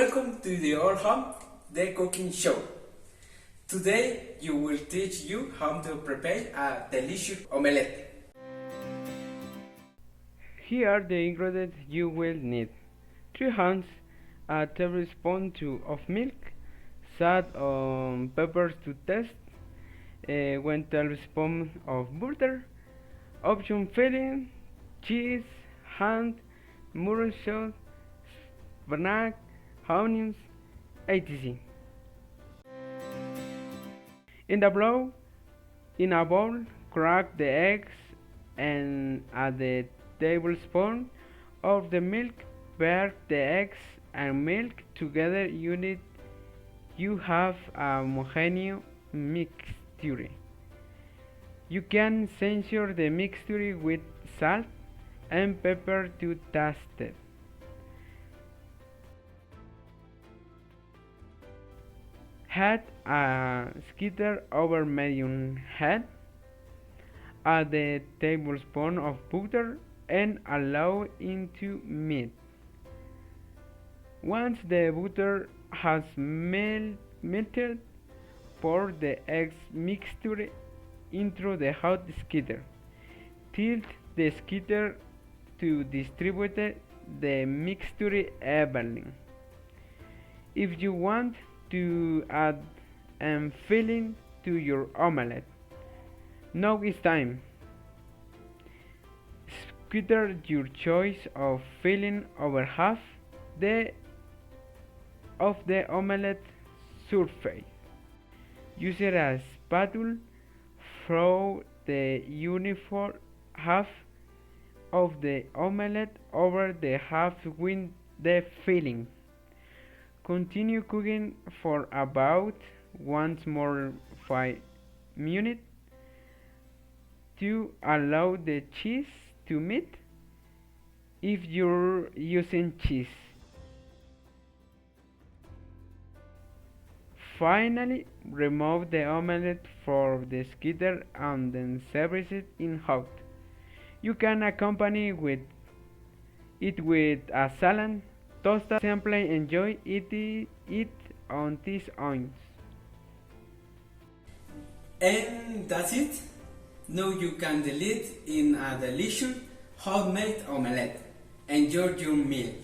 Welcome to the Our Home, the cooking show. Today you will teach you how to prepare a delicious omelette. Here are the ingredients you will need: 3 ounces, a tablespoon of milk, salt and pepper to taste, 1 tablespoon of butter, option filling, cheese, ham, mushrooms, spinach, onions, etc. In a bowl, crack the eggs and add the tablespoon of the milk. Beat the eggs and milk together until you have a homogeneous mixture. You can season the mixture with salt and pepper to taste. Add a skimmer over medium heat. Add a tablespoon of butter and allow it to melt. Once the butter has melted, pour the eggs mixture into the hot skimmer. Tilt the skimmer to distribute the mixture evenly. If you want to add filling to your omelette, now it's time. Scatter your choice of filling over half of the omelette surface. Use a spatula. Throw the uniform half of the omelette over the half with the filling. Continue cooking for about 5 minutes to allow the cheese to melt if you're using cheese. Finally, remove the omelette from the skimmer and then serve it in hot. You can accompany it with a salad, toast. Simply enjoy eating it on these onions. And that's it. Now you can delete in a delicious homemade omelette. Enjoy your meal.